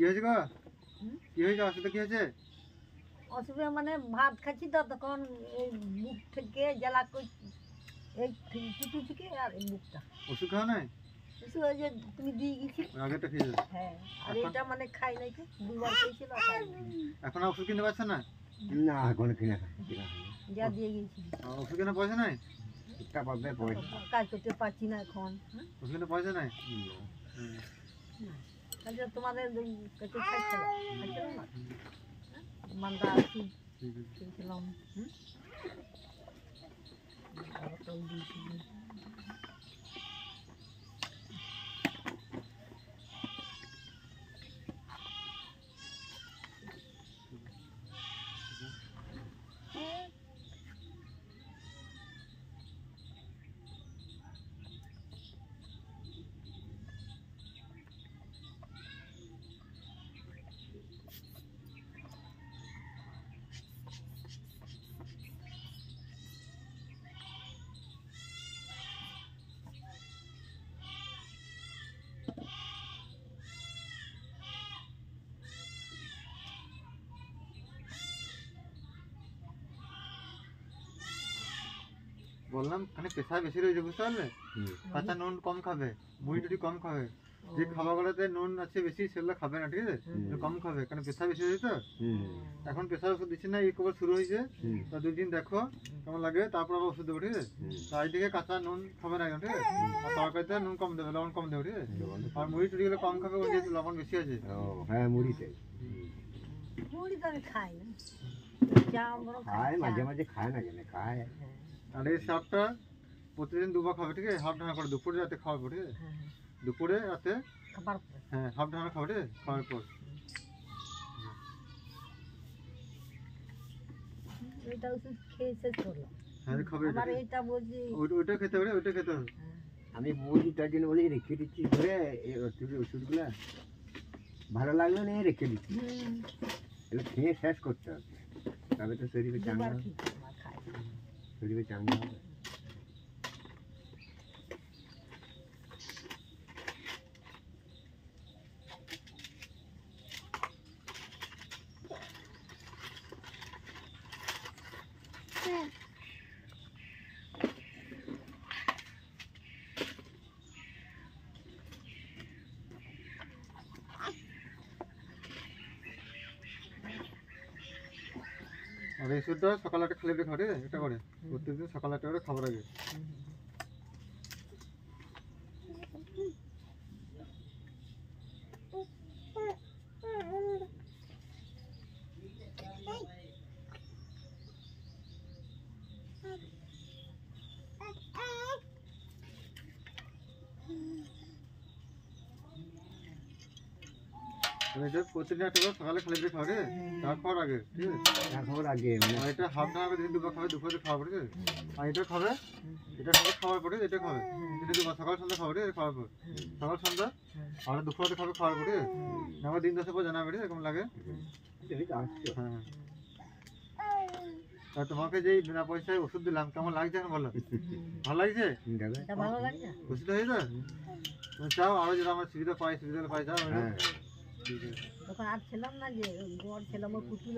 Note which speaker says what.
Speaker 1: কি হয়েছে গো? কি হয়েছে? অসুবিধা কি হয়েছে?
Speaker 2: অসুবিধা মানে ভাত খাচ্ছি তো তখন এই বুক থেকে জ্বালা এই টুটু থেকে আর এই বুকটা।
Speaker 1: ওষুধ খাওয়া নাই?
Speaker 2: ওষুধ ওই যে তুমি দিয়ে গেছি।
Speaker 1: আগেরটা খেয়েছো?
Speaker 2: হ্যাঁ, আর এটা মানে খাই নাই তো, দুবার খেয়েছিল আর খাই নাই।
Speaker 1: এখন আর ওষুধ কিনতে পারছেন না?
Speaker 3: না এখন কিনা
Speaker 2: যা দিয়ে গেছি।
Speaker 1: ওষুধ কেনার পয়সা নাই?
Speaker 2: কাজ করতে পারছি না এখন।
Speaker 1: ওষুধ কেনার পয়সা নাই?
Speaker 2: তাহলে তোমাদের কাছে খাইছিলাম না মান্দা আছি খেয়েছিলাম।
Speaker 1: বললাম মানে পেশা বেশি রয়েছে, বুঝতে পারলে? কাঁচা নুন কম খাবে, মুড়ি টুড়ি কম খাবে, যে খাবারগুলোতে নুন আছে বেশি সেগুলো খাবে না, ঠিক আছে? কম খাবে, কারণ পেশা বেশি হয়েছে তো। এখন প্রেশার ওষুধ দিচ্ছি না, এই কবার শুরু হয়েছে, তা 2 দিন দেখো কেমন লাগে, তারপর আবার ওষুধ দেবো, ঠিক আছে? তাই দিকে কাঁচা নুন খাবে না, ঠিক আছে? আর তরকারিতে নুন কম দেবে, লবণ কম দেবে, ঠিক আছে? আর মুড়ি টুড়ি গুলো কম খাবে, ওই যেহেতু লবণ বেশি আছে।
Speaker 3: হ্যাঁ মুড়িতে
Speaker 2: মুড়ি তো আমি খাই না,
Speaker 3: খায় মাঝে মাঝে, খায় না কেন খায়।
Speaker 1: আর এই সাপটা প্রতিদিন 2 বার খাবে, ঠিক আছে? হাফ ঢাকা করে, দুপুরে রাতে খাওয়ার পর, ঠিক আছে? দুপুরে রাতে
Speaker 2: খাবার পরে।
Speaker 1: হ্যাঁ হাফ ঢাকা খাবে, ঠিক আছে? খাওয়ার পর
Speaker 2: এটা ওষুধ খেয়ে শেষ করলাম।
Speaker 1: হ্যাঁ খাবে,
Speaker 2: আবার এটা বলছি
Speaker 1: ওইটা খেতে হবে, ওইটা খেতে হবে।
Speaker 3: আমি বলছি তার জন্য বলি রেখে দিচ্ছি ধরে এই ওষুধগুলো ভালো লাগলো না রেখে দিচ্ছি, এগুলো খেয়ে শেষ করতে হবে, তবে তো শরীরে চাঙ্গা হবে, শরীরে চাঙ্গা হবে।
Speaker 1: আর এই ওষুধটা সকালে একটা খালি পেটে খাবে, ঠিক আছে? এটা করে প্রত্যেকদিন সকালে একটা করে খাবার আগে। এটা প্রতিদিন একটা করে সকালে খালি পেটে খাবে, তারপর আগে, ঠিক আছে?
Speaker 3: খাবার আগে
Speaker 1: আর এটা হাফ ঢাকা করে দিন 2 বার খাবে, দুপুরে খাওয়ার পরে, ঠিক আছে? আর এটা খাবে, এটা খাবে খাওয়ার পরে, এটা খাবে এটা 2 বার, সকাল সন্ধ্যা খাবে, ঠিক আছে? খাওয়ার পর সকাল সন্ধ্যা, আর দুপুরে খাবে খাওয়ার পরে, আমার দিন 10 পর জানাবে, এরকম লাগে। হ্যাঁ, তা তোমাকে যেই বিনা পয়সায় ওষুধ দিলাম, কেমন লাগছে এখন বলো? ভালো লাগছে?
Speaker 2: ভালো লাগে।
Speaker 1: খুশি তো হয়েছে? তুমি চাও আরো যেটা আমার সুবিধা পাই, যাও।
Speaker 2: তখন আর ছিলাম না, যে গড় ছিলাম ওই পুতুল